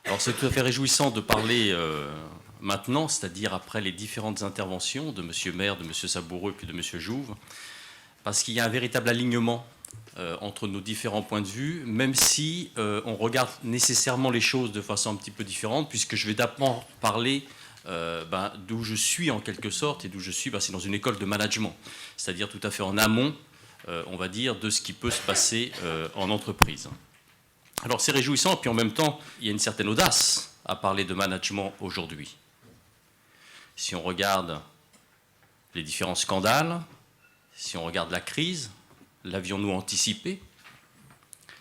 Alors c'est tout à fait réjouissant de parler maintenant, c'est-à-dire après les différentes interventions de M. Maire, de M. Saboureux puis de M. Jouve, parce qu'il y a un véritable alignement entre nos différents points de vue, même si on regarde nécessairement les choses de façon un petit peu différente, puisque je vais d'abord parler d'où je suis en quelque sorte, et d'où je suis, c'est dans une école de management, c'est-à-dire tout à fait en amont, on va dire, de ce qui peut se passer en entreprise. Alors c'est réjouissant, puis en même temps, il y a une certaine audace à parler de management aujourd'hui. Si on regarde les différents scandales, si on regarde la crise, l'avions-nous anticipé?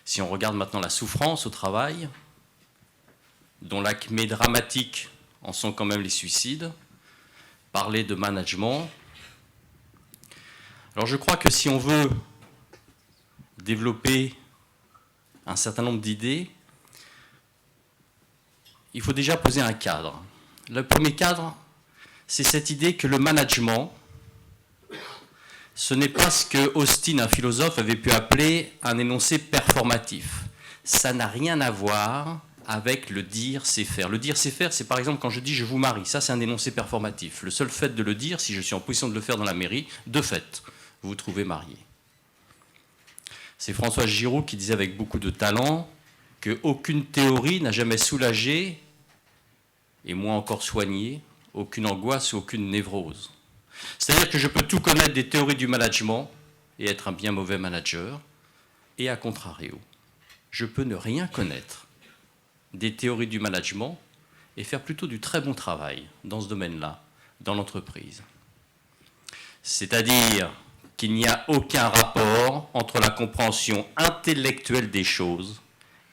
Si on regarde maintenant la souffrance au travail, dont l'acmé dramatique en sont quand même les suicides, parler de management. Alors je crois que si on veut développer un certain nombre d'idées, il faut déjà poser un cadre. Le premier cadre, c'est cette idée que le management, ce n'est pas ce que Austin, un philosophe, avait pu appeler un énoncé performatif. Ça n'a rien à voir avec le dire, c'est faire. Le dire, c'est faire, c'est par exemple quand je dis je vous marie. Ça, c'est un énoncé performatif. Le seul fait de le dire, si je suis en position de le faire dans la mairie, de fait, vous vous trouvez marié. C'est François Giraud qui disait avec beaucoup de talent qu'aucune théorie n'a jamais soulagé, et moins encore soigné, aucune angoisse ou aucune névrose. C'est-à-dire que je peux tout connaître des théories du management et être un bien mauvais manager, et à contrario, je peux ne rien connaître des théories du management et faire plutôt du très bon travail dans ce domaine-là, dans l'entreprise. C'est-à-dire qu'il n'y a aucun rapport entre la compréhension intellectuelle des choses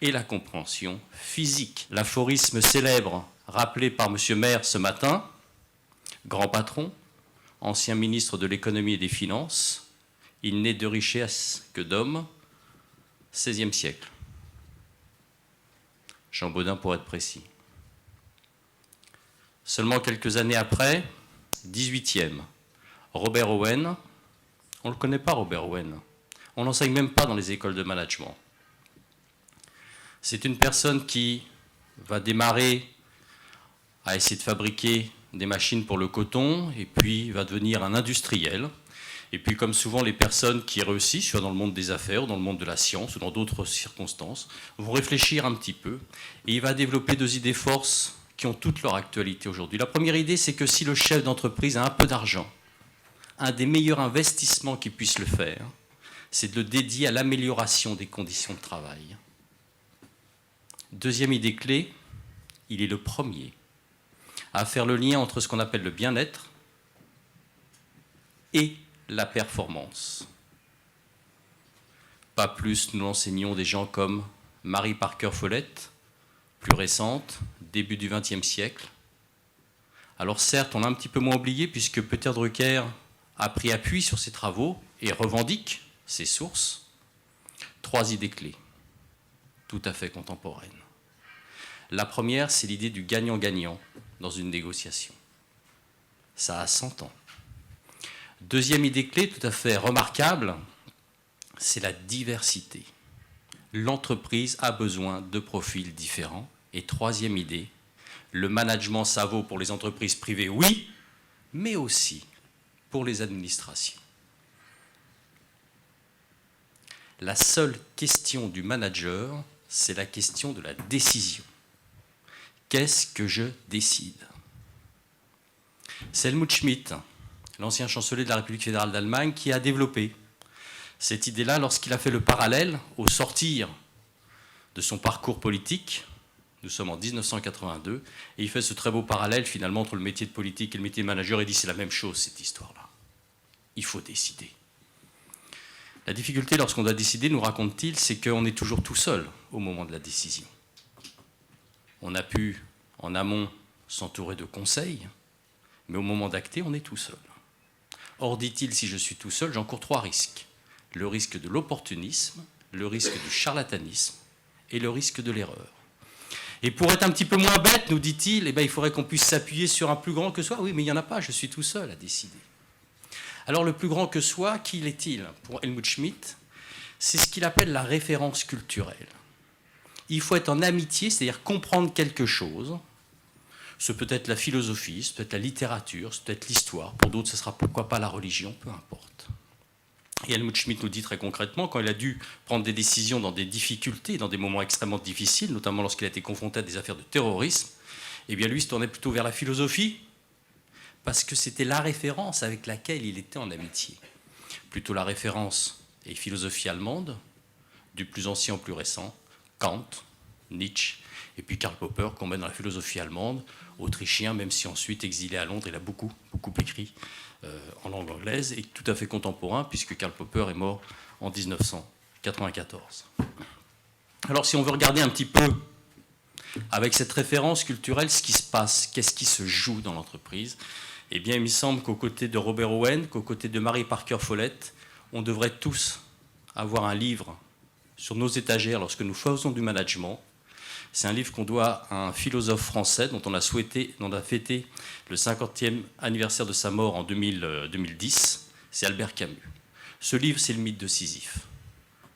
et la compréhension physique. L'aphorisme célèbre rappelé par M. Maire ce matin, grand patron, ancien ministre de l'économie et des finances, il n'est de richesse que d'homme, XVIe siècle. Jean Bodin pour être précis. Seulement quelques années après, 18e, Robert Owen. On ne le connaît pas, Robert Owen. On n'enseigne même pas dans les écoles de management. C'est une personne qui va démarrer à essayer de fabriquer des machines pour le coton, et puis va devenir un industriel. Et puis, comme souvent, les personnes qui réussissent, soit dans le monde des affaires, ou dans le monde de la science, ou dans d'autres circonstances, vont réfléchir un petit peu. Et il va développer deux idées forces qui ont toute leur actualité aujourd'hui. La première idée, c'est que si le chef d'entreprise a un peu d'argent, un des meilleurs investissements qu'il puisse le faire, c'est de le dédier à l'amélioration des conditions de travail. Deuxième idée clé, il est le premier à faire le lien entre ce qu'on appelle le bien-être et la performance. Pas plus nous l'enseignons des gens comme Mary Parker Follett, plus récente, début du XXe siècle. Alors certes, on l'a un petit peu moins oublié puisque Peter Drucker a pris appui sur ses travaux et revendique ses sources. Trois idées clés, tout à fait contemporaines. La première, c'est l'idée du gagnant-gagnant dans une négociation. Ça a 100 ans. Deuxième idée clé, tout à fait remarquable, c'est la diversité. L'entreprise a besoin de profils différents. Et troisième idée, le management, ça vaut pour les entreprises privées, oui, mais aussi pour les administrations. La seule question du manager, c'est la question de la décision. Qu'est-ce que je décide? C'est Helmut Schmidt, l'ancien chancelier de la République fédérale d'Allemagne, qui a développé cette idée-là lorsqu'il a fait le parallèle au sortir de son parcours politique. Nous sommes en 1982, et il fait ce très beau parallèle finalement entre le métier de politique et le métier de manager, et dit c'est la même chose cette histoire-là. Il faut décider. La difficulté lorsqu'on doit décider, nous raconte-t-il, c'est qu'on est toujours tout seul au moment de la décision. On a pu, en amont, s'entourer de conseils, mais au moment d'acter, on est tout seul. Or, dit-il, si je suis tout seul, j'encours trois risques. Le risque de l'opportunisme, le risque du charlatanisme et le risque de l'erreur. Et pour être un petit peu moins bête, nous dit-il, il faudrait qu'on puisse s'appuyer sur un plus grand que soi. Oui, mais il n'y en a pas, je suis tout seul à décider. Alors le plus grand que soi, qui l'est-il? Pour Helmut Schmidt, c'est ce qu'il appelle la référence culturelle. il faut être en amitié, c'est-à-dire comprendre quelque chose. Ce peut être la philosophie, ce peut être la littérature, ce peut être l'histoire. Pour d'autres, ce sera pourquoi pas la religion, peu importe. Et Helmut Schmidt nous dit très concrètement, quand il a dû prendre des décisions dans des difficultés, dans des moments extrêmement difficiles, notamment lorsqu'il a été confronté à des affaires de terrorisme, eh bien lui il se tournait plutôt vers la philosophie, parce que c'était la référence avec laquelle il était en amitié. Plutôt la référence est philosophie allemande, du plus ancien au plus récent, Kant, Nietzsche, et puis Karl Popper, qu'on met dans la philosophie allemande, autrichien, même si ensuite exilé à Londres, il a beaucoup écrit en langue anglaise, et tout à fait contemporain, puisque Karl Popper est mort en 1994. Alors si on veut regarder un petit peu, avec cette référence culturelle, ce qui se passe, qu'est-ce qui se joue dans l'entreprise, eh bien il me semble qu'aux côtés de Robert Owen, qu'aux côtés de Mary Parker Follett, on devrait tous avoir un livre sur nos étagères lorsque nous faisons du management. C'est un livre qu'on doit à un philosophe français dont on a fêté le 50e anniversaire de sa mort en 2010. C'est Albert Camus. Ce livre, c'est le mythe de Sisyphe.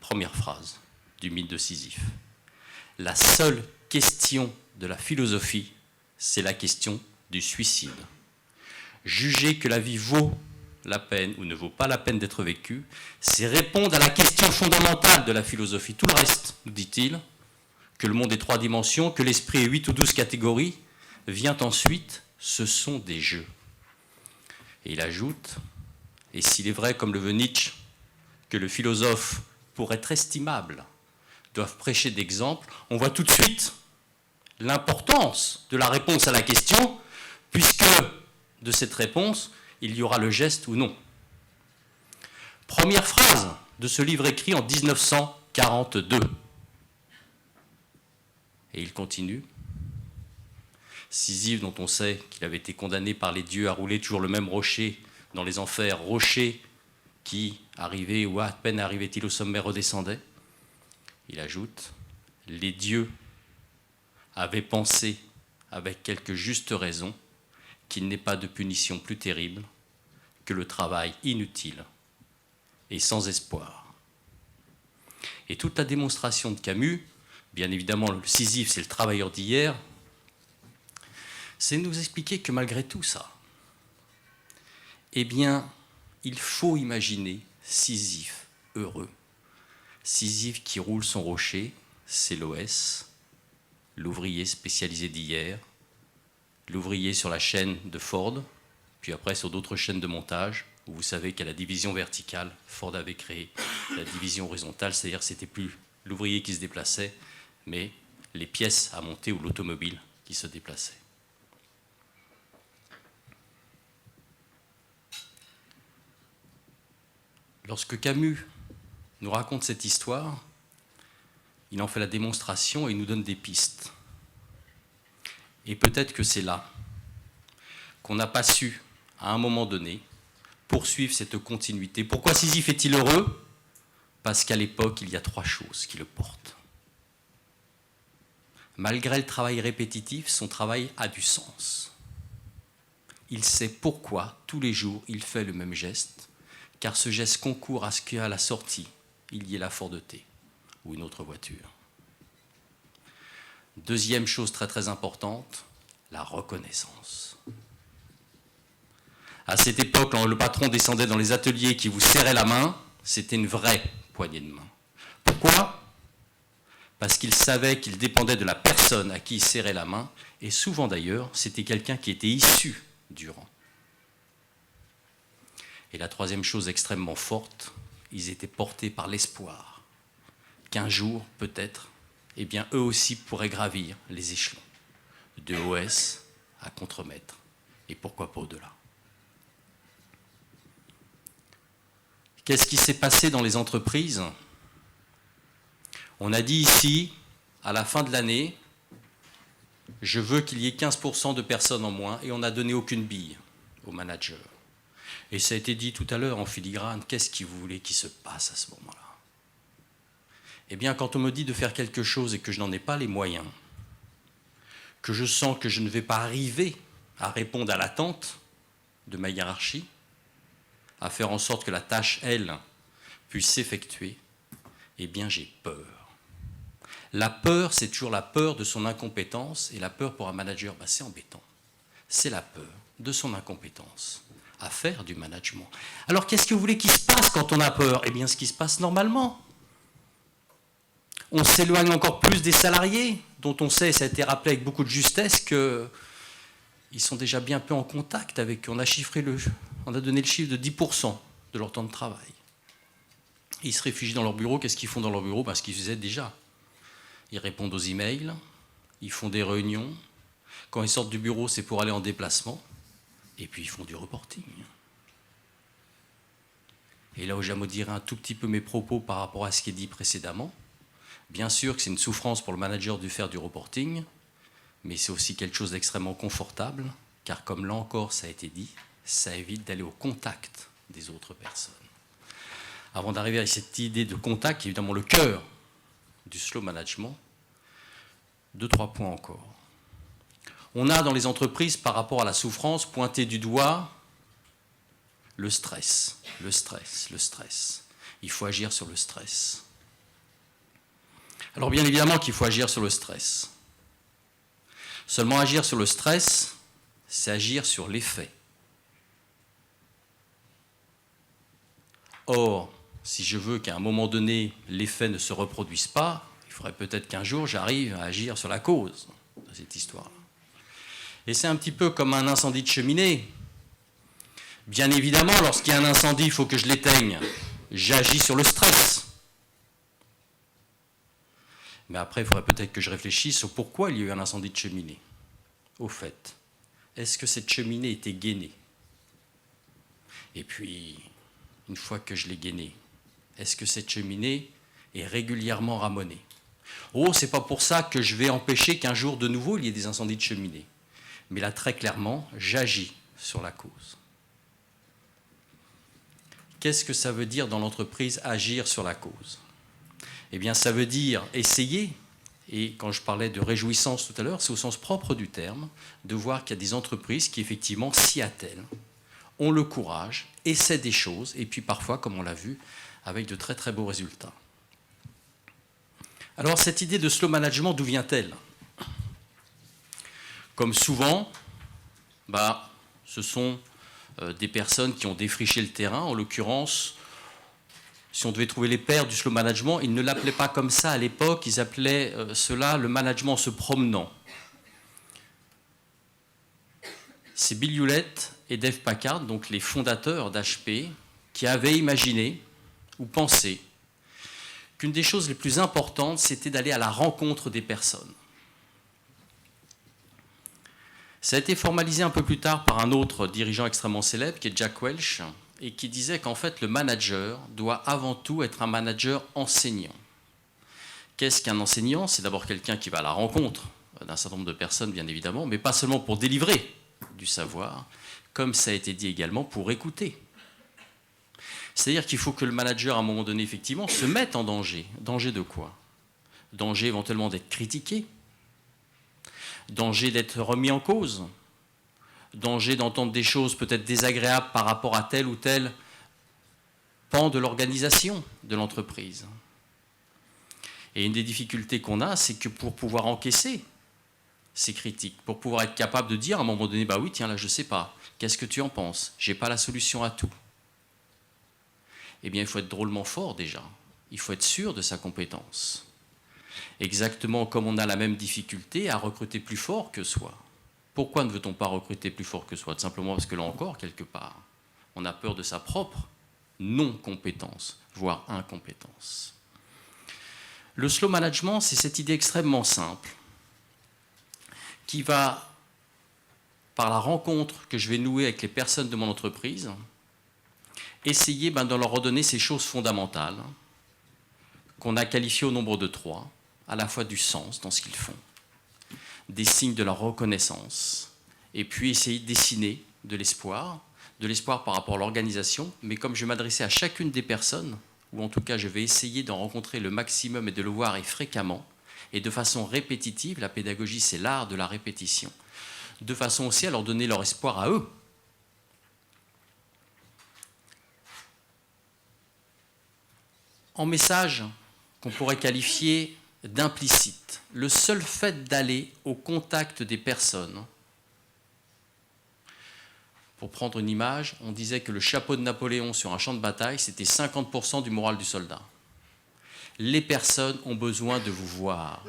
Première phrase du mythe de Sisyphe. La seule question de la philosophie, c'est la question du suicide. Juger que la vie vaut la peine ou ne vaut pas la peine d'être vécue, c'est répondre à la question fondamentale de la philosophie. Tout le reste, nous dit-il, que le monde est 3 dimensions, que l'esprit est 8 ou 12 catégories, vient ensuite, ce sont des jeux. Et il ajoute, et s'il est vrai, comme le veut Nietzsche, que le philosophe, pour être estimable, doit prêcher d'exemple, on voit tout de suite l'importance de la réponse à la question, puisque de cette réponse, il y aura le geste ou non. Première phrase de ce livre écrit en 1942. Et il continue. Sisyphe, dont on sait qu'il avait été condamné par les dieux à rouler toujours le même rocher dans les enfers, rocher qui, arrivé ou à peine arrivait-il au sommet, redescendait. Il ajoute, les dieux avaient pensé, avec quelque juste raison, qu'il n'est pas de punition plus terrible que le travail inutile et sans espoir. Et toute la démonstration de Camus, bien évidemment, le Sisyphe, c'est le travailleur d'hier, c'est nous expliquer que malgré tout ça, eh bien, il faut imaginer Sisyphe heureux. Sisyphe qui roule son rocher, c'est l'OS, l'ouvrier spécialisé d'hier, l'ouvrier sur la chaîne de Ford, puis après sur d'autres chaînes de montage, où vous savez qu'à la division verticale, Ford avait créé la division horizontale, c'est-à-dire c'était plus l'ouvrier qui se déplaçait, mais les pièces à monter ou l'automobile qui se déplaçait. Lorsque Camus nous raconte cette histoire, il en fait la démonstration et il nous donne des pistes. Et peut-être que c'est là qu'on n'a pas su, à un moment donné, poursuivre cette continuité. Pourquoi Sisyphe est-il heureux ? Parce qu'à l'époque, il y a 3 choses qui le portent. Malgré le travail répétitif, son travail a du sens. Il sait pourquoi, tous les jours, il fait le même geste, car ce geste concourt à ce qu'à la sortie, il y ait la Ford T ou une autre voiture. Deuxième chose très très importante, la reconnaissance. À cette époque, quand le patron descendait dans les ateliers qui vous serrait la main, c'était une vraie poignée de main. Pourquoi ? Parce qu'il savait qu'il dépendait de la personne à qui il serrait la main, et souvent d'ailleurs, c'était quelqu'un qui était issu du rang. Et la troisième chose extrêmement forte, ils étaient portés par l'espoir qu'un jour, peut-être, eh bien, eux aussi pourraient gravir les échelons, de OS à contremaître, et pourquoi pas au-delà. Qu'est-ce qui s'est passé dans les entreprises ? On a dit ici, à la fin de l'année, je veux qu'il y ait 15% de personnes en moins, et on n'a donné aucune bille aux managers. Et ça a été dit tout à l'heure en filigrane, qu'est-ce que vous voulez qu'il se passe à ce moment-là ? Eh bien, quand on me dit de faire quelque chose et que je n'en ai pas les moyens, que je sens que je ne vais pas arriver à répondre à l'attente de ma hiérarchie, à faire en sorte que la tâche, elle, puisse s'effectuer, eh bien, j'ai peur. La peur, c'est toujours la peur de son incompétence, et la peur pour un manager, c'est embêtant. C'est la peur de son incompétence à faire du management. Alors qu'est-ce que vous voulez qu'il se passe quand on a peur? Eh bien ce qui se passe normalement. On s'éloigne encore plus des salariés, dont on sait, ça a été rappelé avec beaucoup de justesse, qu'ils sont déjà bien peu en contact avec, on a donné le chiffre de 10% de leur temps de travail. Ils se réfugient dans leur bureau, qu'est-ce qu'ils font dans leur bureau? Ce qu'ils faisaient déjà. Ils répondent aux emails, ils font des réunions. Quand ils sortent du bureau, c'est pour aller en déplacement. Et puis ils font du reporting. Et là où j'amaudirai un tout petit peu mes propos par rapport à ce qui est dit précédemment, bien sûr que c'est une souffrance pour le manager de faire du reporting, mais c'est aussi quelque chose d'extrêmement confortable, car comme là encore ça a été dit, ça évite d'aller au contact des autres personnes. Avant d'arriver à cette idée de contact, qui est évidemment le cœur du slow management, 2-3 points encore. On a dans les entreprises, par rapport à la souffrance, pointé du doigt le stress, le stress, le stress. Il faut agir sur le stress. Alors bien évidemment qu'il faut agir sur le stress. Seulement agir sur le stress, c'est agir sur l'effet. Or, si je veux qu'à un moment donné, l'effet ne se reproduise pas, il faudrait peut-être qu'un jour j'arrive à agir sur la cause de cette histoire-là. Et c'est un petit peu comme un incendie de cheminée. Bien évidemment, lorsqu'il y a un incendie, il faut que je l'éteigne. J'agis sur le stress. Mais après, il faudrait peut-être que je réfléchisse au pourquoi il y a eu un incendie de cheminée. Au fait, est-ce que cette cheminée était gainée? Et puis, une fois que je l'ai gainée, est-ce que cette cheminée est régulièrement ramonée? Oh, c'est pas pour ça que je vais empêcher qu'un jour de nouveau il y ait des incendies de cheminée. Mais là, très clairement, j'agis sur la cause. Qu'est-ce que ça veut dire dans l'entreprise, agir sur la cause? Eh bien, ça veut dire essayer, et quand je parlais de réjouissance tout à l'heure, c'est au sens propre du terme, de voir qu'il y a des entreprises qui, effectivement, s'y attellent, ont le courage, essaient des choses, et puis parfois, comme on l'a vu, avec de très très beaux résultats. Alors, cette idée de slow management, d'où vient-elle? Comme souvent, ce sont des personnes qui ont défriché le terrain. En l'occurrence, si on devait trouver les pères du slow management, ils ne l'appelaient pas comme ça à l'époque, ils appelaient cela le management en se promenant. C'est Bill Hewlett et Dave Packard, donc les fondateurs d'HP, qui avaient imaginé ou pensé qu'une des choses les plus importantes, c'était d'aller à la rencontre des personnes. Ça a été formalisé un peu plus tard par un autre dirigeant extrêmement célèbre, qui est Jack Welch, et qui disait qu'en fait, le manager doit avant tout être un manager enseignant. Qu'est-ce qu'un enseignant? C'est d'abord quelqu'un qui va à la rencontre d'un certain nombre de personnes, bien évidemment, mais pas seulement pour délivrer du savoir, comme ça a été dit également, pour écouter. C'est-à-dire qu'il faut que le manager, à un moment donné, effectivement, se mette en danger. Danger de quoi? Danger éventuellement d'être critiqué, danger d'être remis en cause, danger d'entendre des choses peut-être désagréables par rapport à tel ou tel pan de l'organisation de l'entreprise. Et une des difficultés qu'on a, c'est que pour pouvoir encaisser ces critiques, pour pouvoir être capable de dire à un moment donné, oui, tiens, là, je ne sais pas, qu'est-ce que tu en penses? Je n'ai pas la solution à tout. Eh bien, il faut être drôlement fort déjà. Il faut être sûr de sa compétence. Exactement comme on a la même difficulté à recruter plus fort que soi. Pourquoi ne veut-on pas recruter plus fort que soi? Tout simplement parce que là encore, quelque part, on a peur de sa propre non-compétence, voire incompétence. Le slow management, c'est cette idée extrêmement simple qui va, par la rencontre que je vais nouer avec les personnes de mon entreprise, essayer de leur redonner ces choses fondamentales qu'on a qualifiées au nombre de 3, à la fois du sens dans ce qu'ils font, des signes de leur reconnaissance, et puis essayer de dessiner de l'espoir par rapport à l'organisation, mais comme je vais m'adresser à chacune des personnes, ou en tout cas je vais essayer d'en rencontrer le maximum et de le voir et fréquemment, et de façon répétitive, la pédagogie c'est l'art de la répétition, de façon aussi à leur donner leur espoir à eux. En message qu'on pourrait qualifier d'implicite. Le seul fait d'aller au contact des personnes. Pour prendre une image, on disait que le chapeau de Napoléon sur un champ de bataille, c'était 50% du moral du soldat. Les personnes ont besoin de vous voir.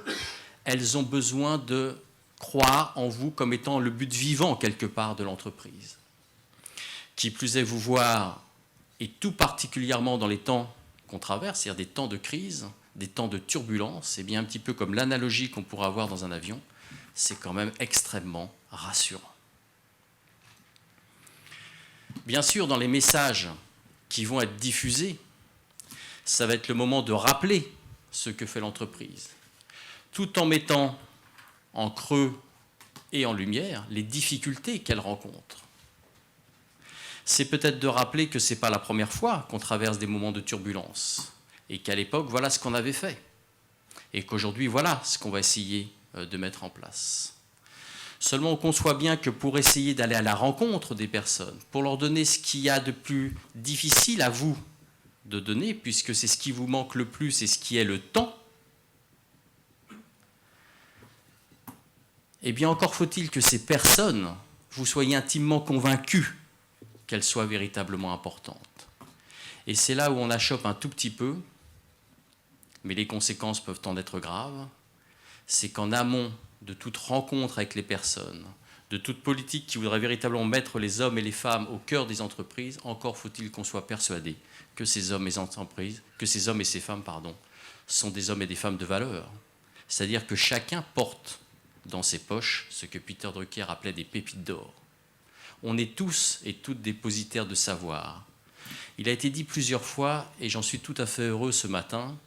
Elles ont besoin de croire en vous comme étant le but vivant quelque part de l'entreprise. Qui plus est, vous voir, et tout particulièrement dans les temps qu'on traverse, c'est-à-dire des temps de crise, des temps de turbulence, c'est bien un petit peu comme l'analogie qu'on pourrait avoir dans un avion, c'est quand même extrêmement rassurant. Bien sûr, dans les messages qui vont être diffusés, ça va être le moment de rappeler ce que fait l'entreprise, tout en mettant en creux et en lumière les difficultés qu'elle rencontre. C'est peut-être de rappeler que ce n'est pas la première fois qu'on traverse des moments de turbulence, et qu'à l'époque, voilà ce qu'on avait fait, et qu'aujourd'hui, voilà ce qu'on va essayer de mettre en place. Seulement, on conçoit bien que pour essayer d'aller à la rencontre des personnes, pour leur donner ce qu'il y a de plus difficile à vous de donner, puisque c'est ce qui vous manque le plus et ce qui est le temps, eh bien encore faut-il que ces personnes, vous soyez intimement convaincus qu'elles soient véritablement importantes. Et c'est là où on achoppe un tout petit peu, mais les conséquences peuvent en être graves, c'est qu'en amont de toute rencontre avec les personnes, de toute politique qui voudrait véritablement mettre les hommes et les femmes au cœur des entreprises, encore faut-il qu'on soit persuadé que ces hommes et ces femmes, sont des hommes et des femmes de valeur. C'est-à-dire que chacun porte dans ses poches ce que Peter Drucker appelait des pépites d'or. On est tous et toutes dépositaires de savoir. Il a été dit plusieurs fois, et j'en suis tout à fait heureux ce matin,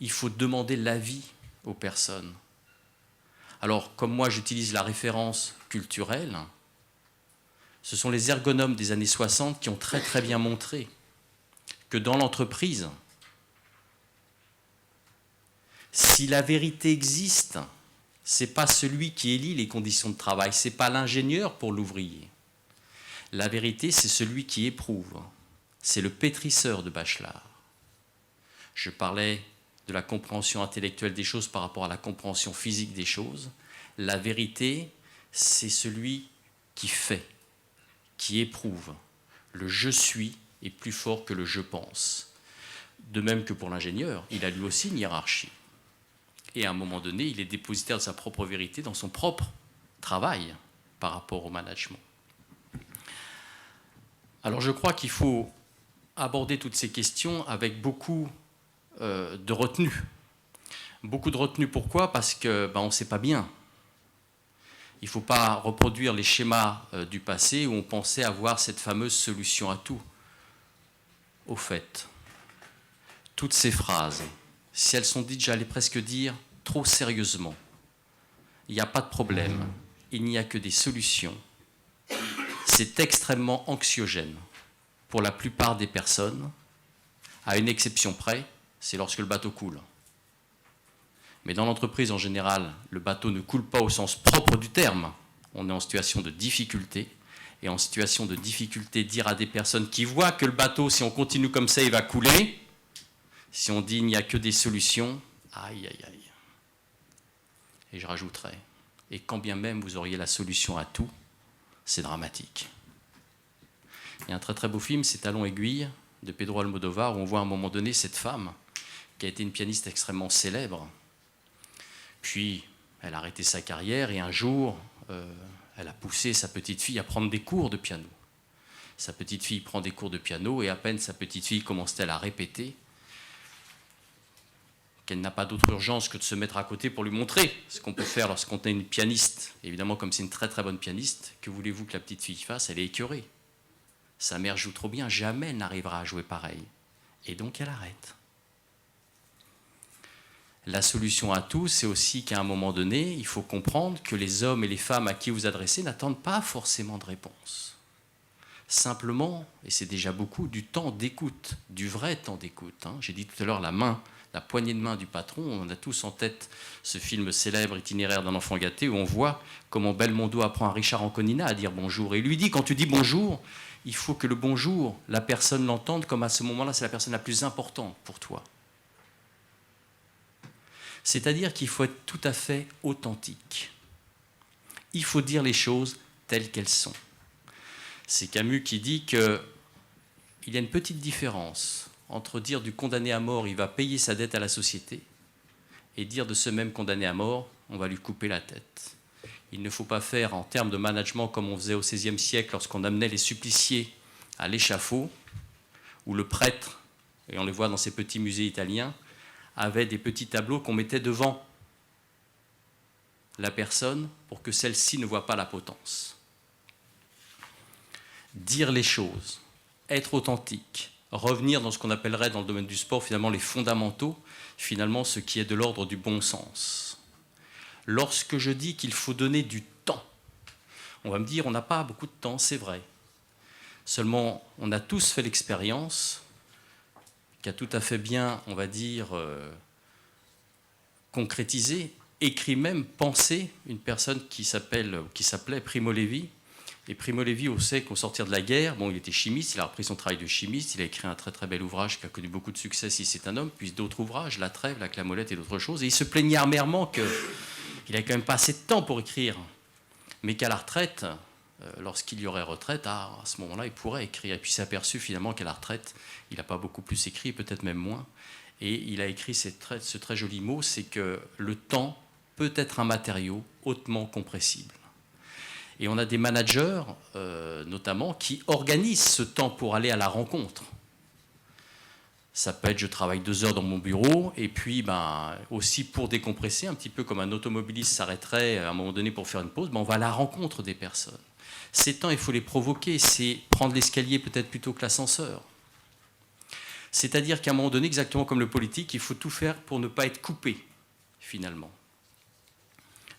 il faut demander l'avis aux personnes. Alors, comme moi j'utilise la référence culturelle, ce sont les ergonomes des années 60 qui ont très très bien montré que dans l'entreprise, si la vérité existe, ce n'est pas celui qui élit les conditions de travail, ce n'est pas l'ingénieur pour l'ouvrier. La vérité, c'est celui qui éprouve. C'est le pétrisseur de Bachelard. Je parlais de la compréhension intellectuelle des choses par rapport à la compréhension physique des choses. La vérité, c'est celui qui fait, qui éprouve. Le « je suis » est plus fort que le « je pense ». De même que pour l'ingénieur, il a lui aussi une hiérarchie. Et à un moment donné, il est dépositaire de sa propre vérité dans son propre travail par rapport au management. Alors je crois qu'il faut aborder toutes ces questions avec beaucoup de retenue. Beaucoup de retenue, pourquoi ? Parce qu'on ne sait pas bien. Il ne faut pas reproduire les schémas du passé où on pensait avoir cette fameuse solution à tout. Au fait, toutes ces phrases, si elles sont dites, j'allais presque dire, trop sérieusement, il n'y a pas de problème, il n'y a que des solutions. C'est extrêmement anxiogène pour la plupart des personnes, à une exception près, c'est lorsque le bateau coule. Mais dans l'entreprise, en général, le bateau ne coule pas au sens propre du terme. On est en situation de difficulté. Et en situation de difficulté, dire à des personnes qui voient que le bateau, si on continue comme ça, il va couler, si on dit il n'y a que des solutions, aïe, aïe, aïe. Et je rajouterai, et quand bien même vous auriez la solution à tout, c'est dramatique. Il y a un très très beau film, c'est Talons aiguilles, de Pedro Almodovar, où on voit à un moment donné cette femme, qui a été une pianiste extrêmement célèbre. Puis, elle a arrêté sa carrière, et un jour, elle a poussé sa petite fille à prendre des cours de piano. Sa petite fille prend des cours de piano, et à peine sa petite fille commence-t-elle à répéter, qu'elle n'a pas d'autre urgence que de se mettre à côté pour lui montrer ce qu'on peut faire lorsqu'on est une pianiste. Évidemment, comme c'est une très très bonne pianiste, que voulez-vous que la petite fille fasse ? Elle est écœurée. Sa mère joue trop bien, jamais elle n'arrivera à jouer pareil. Et donc elle arrête. La solution à tout, c'est aussi qu'à un moment donné, il faut comprendre que les hommes et les femmes à qui vous adressez n'attendent pas forcément de réponse. Simplement, et c'est déjà beaucoup, du temps d'écoute, du vrai temps d'écoute. J'ai dit tout à l'heure la poignée de main du patron. On a tous en tête ce film célèbre, Itinéraire d'un enfant gâté, où on voit comment Belmondo apprend à Richard Anconina à dire bonjour. Et il lui dit, quand tu dis bonjour, il faut que le bonjour, la personne l'entende comme à ce moment-là, c'est la personne la plus importante pour toi. C'est-à-dire qu'il faut être tout à fait authentique. Il faut dire les choses telles qu'elles sont. C'est Camus qui dit qu'il y a une petite différence entre dire du condamné à mort, il va payer sa dette à la société, et dire de ce même condamné à mort, on va lui couper la tête. Il ne faut pas faire en termes de management comme on faisait au XVIe siècle lorsqu'on amenait les suppliciés à l'échafaud, où le prêtre, et on le voit dans ces petits musées italiens, avait des petits tableaux qu'on mettait devant la personne pour que celle-ci ne voit pas la potence. Dire les choses, être authentique, revenir dans ce qu'on appellerait dans le domaine du sport finalement les fondamentaux, finalement ce qui est de l'ordre du bon sens. Lorsque je dis qu'il faut donner du temps, on va me dire on n'a pas beaucoup de temps, c'est vrai. Seulement, on a tous fait l'expérience qu'a tout à fait bien, on va dire, concrétisé, écrit même, pensé, une personne qui s'appelait Primo Levi. Et Primo Levi, on sait qu'au sortir de la guerre, bon, il était chimiste, il a repris son travail de chimiste, il a écrit un très très bel ouvrage qui a connu beaucoup de succès si c'est un homme, puis d'autres ouvrages, La Trêve, La Clamolette et d'autres choses. Et il se plaignait amèrement qu'il n'avait quand même pas assez de temps pour écrire, mais qu'à la retraite, lorsqu'il y aurait retraite, à ce moment-là, il pourrait écrire. Et puis il s'est aperçu finalement qu'à la retraite, il n'a pas beaucoup plus écrit, peut-être même moins. Et il a écrit ce très joli mot, c'est que le temps peut être un matériau hautement compressible. Et on a des managers, notamment, qui organisent ce temps pour aller à la rencontre. Ça peut être je travaille 2 heures dans mon bureau, et puis aussi pour décompresser, un petit peu comme un automobiliste s'arrêterait à un moment donné pour faire une pause, on va à la rencontre des personnes. Ces temps, il faut les provoquer, c'est prendre l'escalier peut-être plutôt que l'ascenseur. C'est-à-dire qu'à un moment donné, exactement comme le politique, il faut tout faire pour ne pas être coupé, finalement,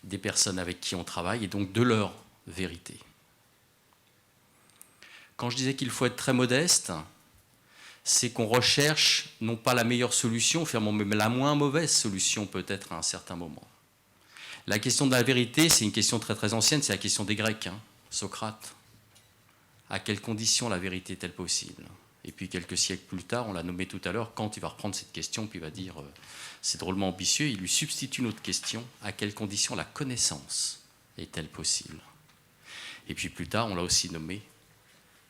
des personnes avec qui on travaille, et donc de leur vérité. Quand je disais qu'il faut être très modeste, c'est qu'on recherche non pas la meilleure solution, mais la moins mauvaise solution peut-être à un certain moment. La question de la vérité, c'est une question très très ancienne, c'est la question des Grecs, Socrate. À quelles conditions la vérité est-elle possible ? Et puis quelques siècles plus tard, on l'a nommé tout à l'heure, Kant il va reprendre cette question, puis il va dire, c'est drôlement ambitieux, il lui substitue une autre question, à quelles conditions la connaissance est-elle possible ? Et puis plus tard, on l'a aussi nommé,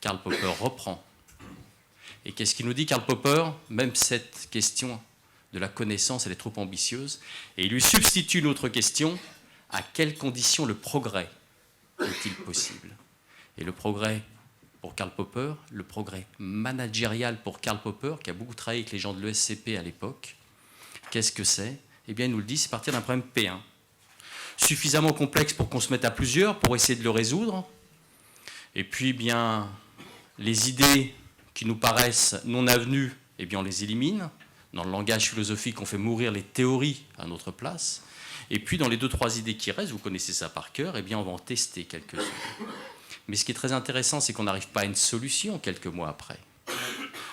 Karl Popper reprend. Et qu'est-ce qu'il nous dit, Karl Popper ? Même cette question de la connaissance, elle est trop ambitieuse. Et il lui substitue une autre question, à quelles conditions le progrès est-il possible ? Et le progrès, pour Karl Popper, le progrès managérial pour Karl Popper, qui a beaucoup travaillé avec les gens de l'ESCP à l'époque, qu'est-ce que c'est ? Eh bien, il nous le dit, c'est partir d'un problème P1. Suffisamment complexe pour qu'on se mette à plusieurs pour essayer de le résoudre. Et puis, bien, les idées qui nous paraissent non avenues, eh bien, on les élimine. Dans le langage philosophique, on fait mourir les théories à notre place. Et puis, dans les 2-3 idées qui restent, vous connaissez ça par cœur, eh bien, on va en tester quelques-unes. Mais ce qui est très intéressant, c'est qu'on n'arrive pas à une solution quelques mois après.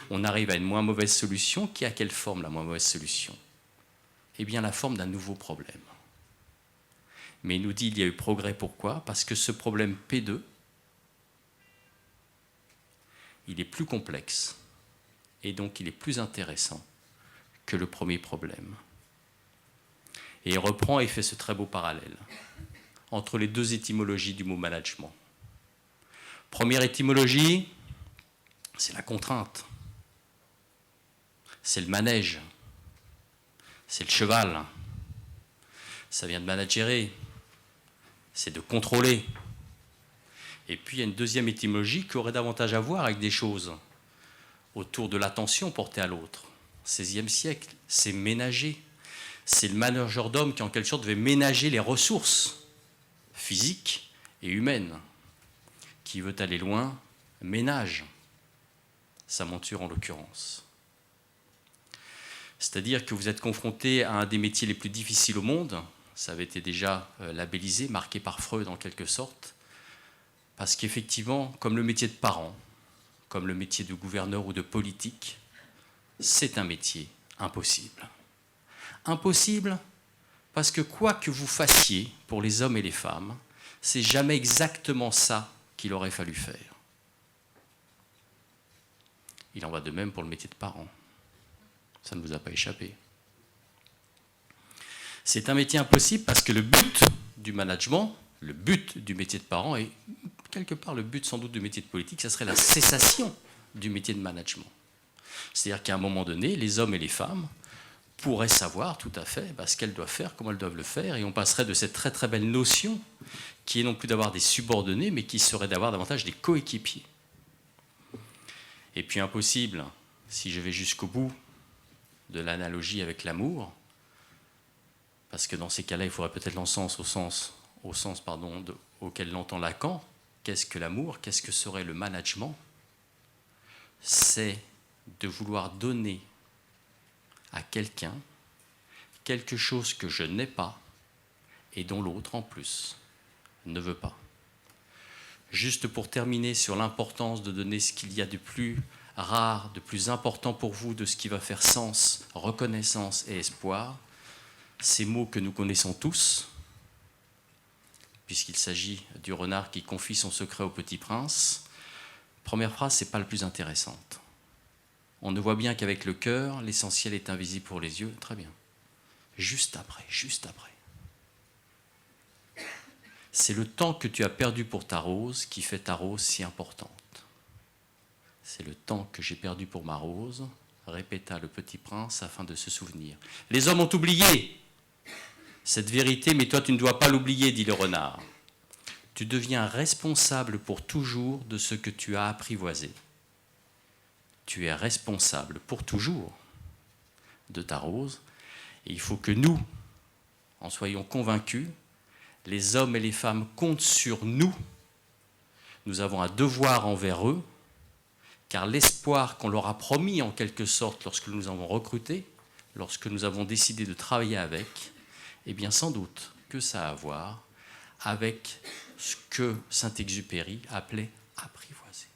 On arrive à une moins mauvaise solution. Qui a quelle forme, la moins mauvaise solution ? Eh bien, la forme d'un nouveau problème. Mais il nous dit qu'il y a eu progrès. Pourquoi ? Parce que ce problème P2, il est plus complexe et donc il est plus intéressant que le premier problème. Et il reprend et fait ce très beau parallèle entre les 2 étymologies du mot management. Première étymologie, c'est la contrainte, c'est le manège, c'est le cheval, ça vient de managérer, c'est de contrôler. Et puis il y a une deuxième étymologie qui aurait davantage à voir avec des choses autour de l'attention portée à l'autre. 16e siècle, c'est ménager. C'est le majordome qui en quelque sorte devait ménager les ressources physiques et humaines. Qui veut aller loin, ménage sa monture en l'occurrence. C'est-à-dire que vous êtes confronté à un des métiers les plus difficiles au monde, ça avait été déjà labellisé, marqué par Freud en quelque sorte, parce qu'effectivement, comme le métier de parent, comme le métier de gouverneur ou de politique, c'est un métier impossible. Impossible parce que quoi que vous fassiez pour les hommes et les femmes, c'est jamais exactement ça qu'il aurait fallu faire. Il en va de même pour le métier de parent. Ça ne vous a pas échappé. C'est un métier impossible parce que le but du management, le but du métier de parent et quelque part le but sans doute du métier de politique, ça serait la cessation du métier de management. C'est-à-dire qu'à un moment donné, les hommes et les femmes pourraient savoir tout à fait ce qu'elles doivent faire, comment elles doivent le faire, et on passerait de cette très très belle notion qui est non plus d'avoir des subordonnés, mais qui serait d'avoir davantage des coéquipiers. Et puis impossible, si je vais jusqu'au bout de l'analogie avec l'amour, parce que dans ces cas-là, il faudrait peut-être l'encens au sens auquel l'entend Lacan. Qu'est-ce que l'amour? Qu'est-ce que serait le management? C'est de vouloir donner à quelqu'un quelque chose que je n'ai pas et dont l'autre, en plus, ne veut pas. Juste pour terminer sur l'importance de donner ce qu'il y a de plus rare, de plus important pour vous, de ce qui va faire sens, reconnaissance et espoir, ces mots que nous connaissons tous, puisqu'il s'agit du renard qui confie son secret au petit prince. Première phrase, ce n'est pas la plus intéressante. On ne voit bien qu'avec le cœur, l'essentiel est invisible pour les yeux. Très bien. Juste après. C'est le temps que tu as perdu pour ta rose qui fait ta rose si importante. C'est le temps que j'ai perdu pour ma rose, répéta le petit prince afin de se souvenir. Les hommes ont oublié cette vérité, mais toi tu ne dois pas l'oublier, dit le renard. Tu deviens responsable pour toujours de ce que tu as apprivoisé. Tu es responsable pour toujours de ta rose, et il faut que nous en soyons convaincus. Les hommes et les femmes comptent sur nous. Nous avons un devoir envers eux, car l'espoir qu'on leur a promis en quelque sorte lorsque nous avons recruté, lorsque nous avons décidé de travailler avec, eh bien sans doute que ça a à voir avec ce que Saint-Exupéry appelait apprivoiser.